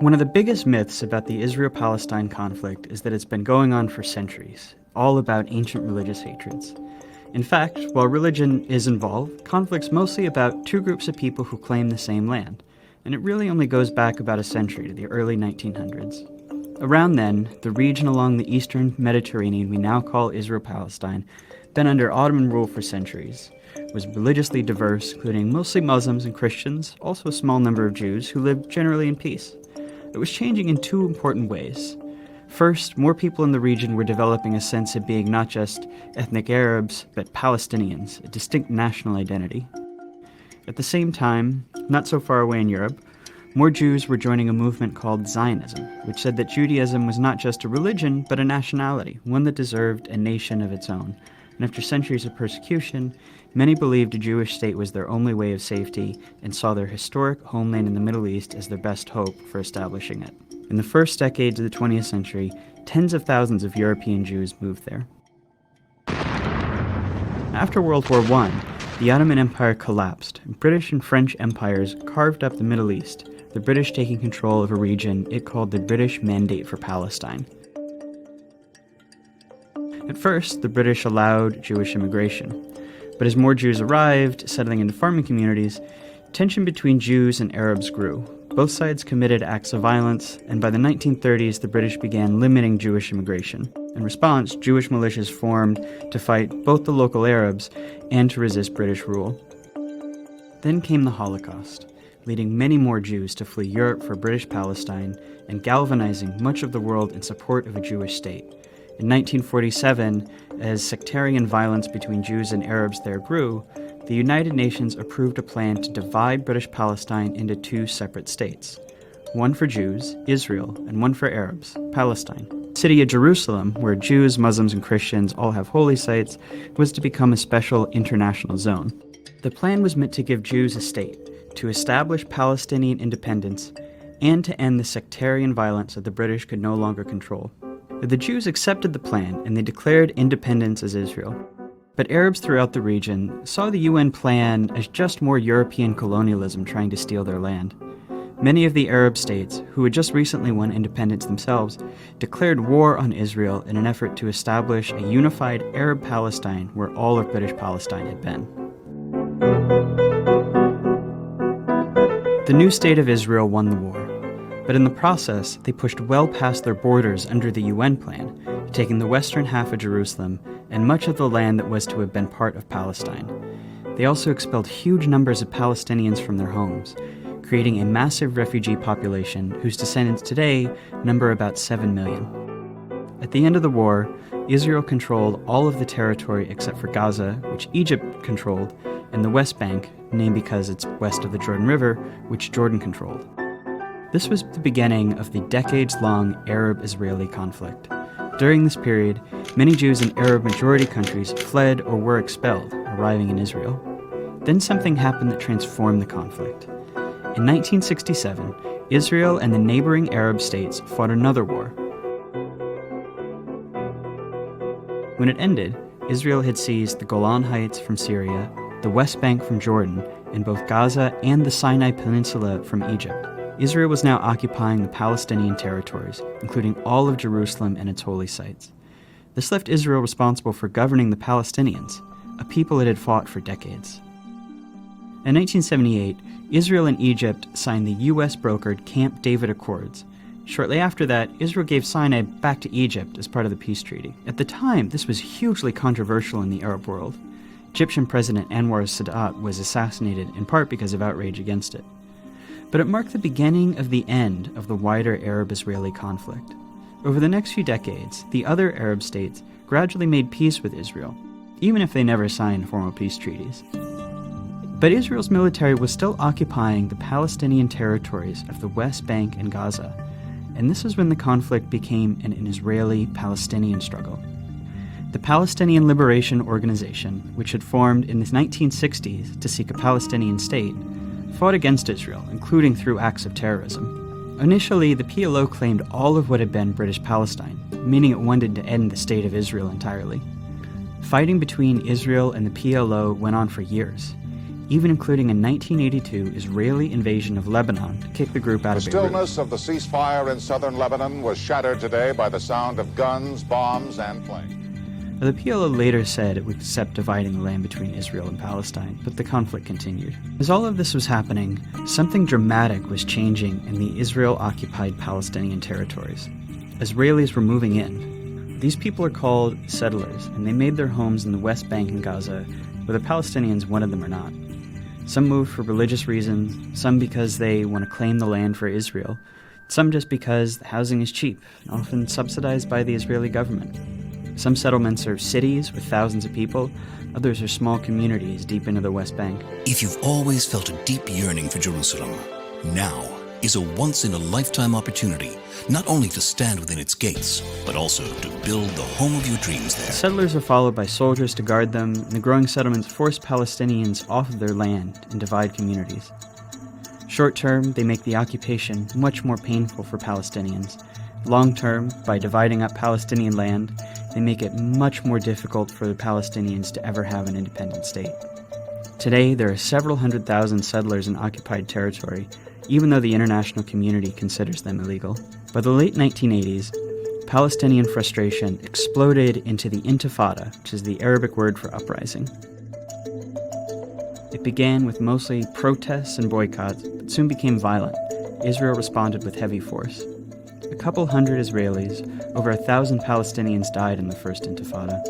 One of the biggest myths about the Israel-Palestine conflict is that it's been going on for centuries, all about ancient religious hatreds. In fact, while religion is involved, conflict's mostly about two groups of people who claim the same land, and it really only goes back about a century to the early 1900s. Around then, the region along the eastern Mediterranean we now call Israel-Palestine, been under Ottoman rule for centuries, was religiously diverse, including mostly Muslims and Christians, also a small number of Jews who lived generally in peace. It was changing in two important ways. First, more people in the region were developing a sense of being not just ethnic Arabs, but Palestinians, a distinct national identity. At the same time, not so far away in Europe, more Jews were joining a movement called Zionism, which said that Judaism was not just a religion, but a nationality, one that deserved a nation of its own. And after centuries of persecution, many believed a Jewish state was their only way of safety and saw their historic homeland in the Middle East as their best hope for establishing it. In the first decades of the 20th century, tens of thousands of European Jews moved there. After World War I, the Ottoman Empire collapsed, and British and French empires carved up the Middle East, the British taking control of a region it called the British Mandate for Palestine. At first, the British allowed Jewish immigration, but as more Jews arrived, settling into farming communities, tension between Jews and Arabs grew. Both sides committed acts of violence, and by the 1930s, the British began limiting Jewish immigration. In response, Jewish militias formed to fight both the local Arabs and to resist British rule. Then came the Holocaust, leading many more Jews to flee Europe for British Palestine and galvanizing much of the world in support of a Jewish state. In 1947, as sectarian violence between Jews and Arabs there grew, the United Nations approved a plan to divide British Palestine into two separate states. One for Jews, Israel, and one for Arabs, Palestine. The city of Jerusalem, where Jews, Muslims, and Christians all have holy sites, was to become a special international zone. The plan was meant to give Jews a state, to establish Palestinian independence, and to end the sectarian violence that the British could no longer control. The Jews accepted the plan, and they declared independence as Israel. But Arabs throughout the region saw the UN plan as just more European colonialism trying to steal their land. Many of the Arab states, who had just recently won independence themselves, declared war on Israel in an effort to establish a unified Arab Palestine where all of British Palestine had been. The new state of Israel won the war, but in the process, they pushed well past their borders under the UN plan, taking the western half of Jerusalem and much of the land that was to have been part of Palestine. They also expelled huge numbers of Palestinians from their homes, creating a massive refugee population whose descendants today number about 7 million. At the end of the war, Israel controlled all of the territory except for Gaza, which Egypt controlled, and the West Bank, named because it's west of the Jordan River, which Jordan controlled. This was the beginning of the decades-long Arab-Israeli conflict. During this period, many Jews in Arab-majority countries fled or were expelled, arriving in Israel. Then something happened that transformed the conflict. In 1967, Israel and the neighboring Arab states fought another war. When it ended, Israel had seized the Golan Heights from Syria, the West Bank from Jordan, and both Gaza and the Sinai Peninsula from Egypt. Israel was now occupying the Palestinian territories, including all of Jerusalem and its holy sites. This left Israel responsible for governing the Palestinians, a people it had fought for decades. In 1978, Israel and Egypt signed the US-brokered Camp David Accords. Shortly after that, Israel gave Sinai back to Egypt as part of the peace treaty. At the time, this was hugely controversial in the Arab world. Egyptian President Anwar Sadat was assassinated in part because of outrage against it. But it marked the beginning of the end of the wider Arab-Israeli conflict. Over the next few decades, the other Arab states gradually made peace with Israel, even if they never signed formal peace treaties. But Israel's military was still occupying the Palestinian territories of the West Bank and Gaza, and this is when the conflict became an Israeli-Palestinian struggle. The Palestinian Liberation Organization, which had formed in the 1960s to seek a Palestinian state, fought against Israel, including through acts of terrorism. Initially, the PLO claimed all of what had been British Palestine, meaning it wanted to end the state of Israel entirely. Fighting between Israel and the PLO went on for years. even including a 1982 Israeli invasion of Lebanon to kick the group out of Beirut. The stillness of the ceasefire in southern Lebanon was shattered today by the sound of guns, bombs, and planes. The PLO later said it would accept dividing the land between Israel and Palestine, but the conflict continued. As all of this was happening, something dramatic was changing in the Israel-occupied Palestinian territories. Israelis were moving in. These people are called settlers, and they made their homes in the West Bank and Gaza, whether Palestinians wanted them or not. Some moved for religious reasons, some because they want to claim the land for Israel, some just because the housing is cheap, often subsidized by the Israeli government. Some settlements are cities with thousands of people, others are small communities deep into the West Bank. If you've always felt a deep yearning for Jerusalem, now is a once-in-a-lifetime opportunity, not only to stand within its gates, but also to build the home of your dreams there. Settlers are followed by soldiers to guard them, and the growing settlements force Palestinians off of their land and divide communities. Short term, they make the occupation much more painful for Palestinians. Long term, by dividing up Palestinian land, they make it much more difficult for the Palestinians to ever have an independent state. Today, there are several 100,000 settlers in occupied territory, even though the international community considers them illegal. By the late 1980s, Palestinian frustration exploded into the Intifada, which is the Arabic word for uprising. It began with mostly protests and boycotts, but soon became violent. Israel responded with heavy force. A couple hundred Israelis, over 1,000 Palestinians died in the First Intifada.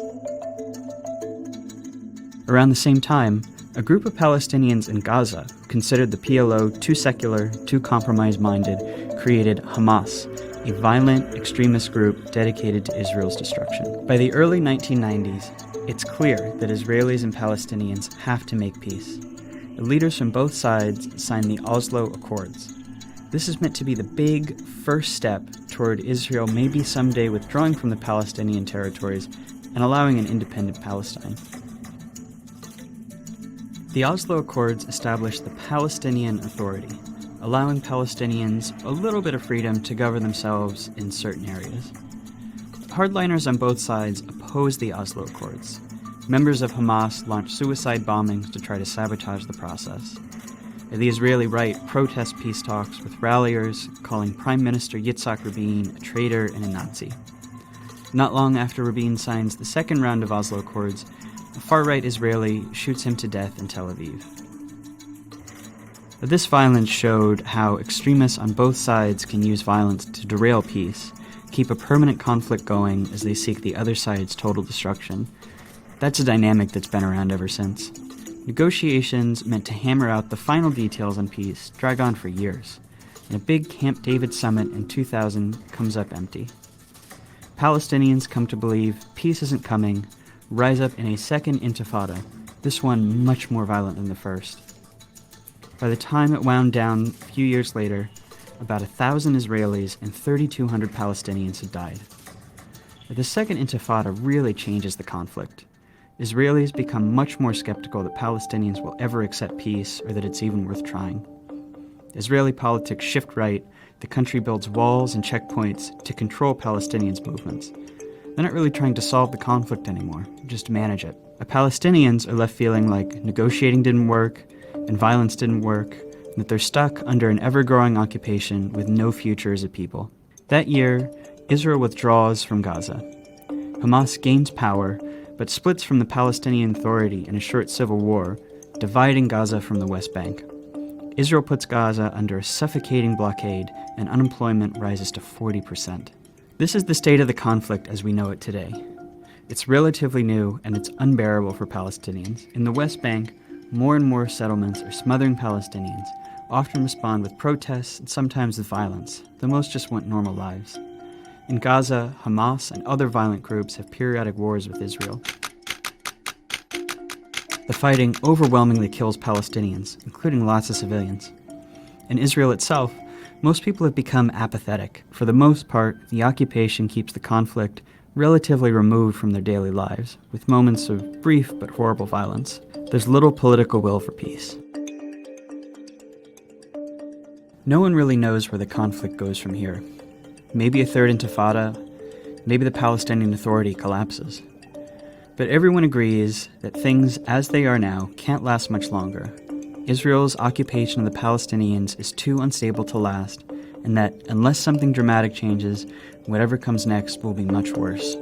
Around the same time, a group of Palestinians in Gaza, considered the PLO too secular, too compromise-minded, created Hamas, a violent extremist group dedicated to Israel's destruction. By the early 1990s, it's clear that Israelis and Palestinians have to make peace. The leaders from both sides signed the Oslo Accords. This is meant to be the big first step toward Israel maybe someday withdrawing from the Palestinian territories and allowing an independent Palestine. The Oslo Accords established the Palestinian Authority, allowing Palestinians a little bit of freedom to govern themselves in certain areas. Hardliners on both sides opposed the Oslo Accords. Members of Hamas launched suicide bombings to try to sabotage the process. The Israeli right protests peace talks with ralliers calling Prime Minister Yitzhak Rabin a traitor and a Nazi. Not long after Rabin signs the second round of Oslo Accords, a far-right Israeli shoots him to death in Tel Aviv. This violence showed how extremists on both sides can use violence to derail peace, keep a permanent conflict going as they seek the other side's total destruction. That's a dynamic that's been around ever since. Negotiations meant to hammer out the final details on peace drag on for years, and a big Camp David summit in 2000 comes up empty. Palestinians come to believe peace isn't coming, rise up in a second intifada, this one much more violent than the first. By the time it wound down a few years later, about 1,000 Israelis and 3,200 Palestinians had died. The second intifada really changes the conflict. Israelis become much more skeptical that Palestinians will ever accept peace or that it's even worth trying. Israeli politics shift right, the country builds walls and checkpoints to control Palestinians' movements. They're not really trying to solve the conflict anymore, just manage it. The Palestinians are left feeling like negotiating didn't work, and violence didn't work, and that they're stuck under an ever-growing occupation with no future as a people. That year, Israel withdraws from Gaza. Hamas gains power, but splits from the Palestinian Authority in a short civil war, dividing Gaza from the West Bank. Israel puts Gaza under a suffocating blockade, and unemployment rises to 40%. This is the state of the conflict as we know it today. It's relatively new, and it's unbearable for Palestinians. In the West Bank, more and more settlements are smothering Palestinians, often respond with protests and sometimes with violence, though most just want normal lives. In Gaza, Hamas and other violent groups have periodic wars with Israel. The fighting overwhelmingly kills Palestinians, including lots of civilians. In Israel itself, most people have become apathetic. For the most part, the occupation keeps the conflict relatively removed from their daily lives, with moments of brief but horrible violence. There's little political will for peace. No one really knows where the conflict goes from here. Maybe a third intifada, maybe the Palestinian Authority collapses. But everyone agrees that things as they are now can't last much longer, Israel's occupation of the Palestinians is too unstable to last, and that unless something dramatic changes, whatever comes next will be much worse.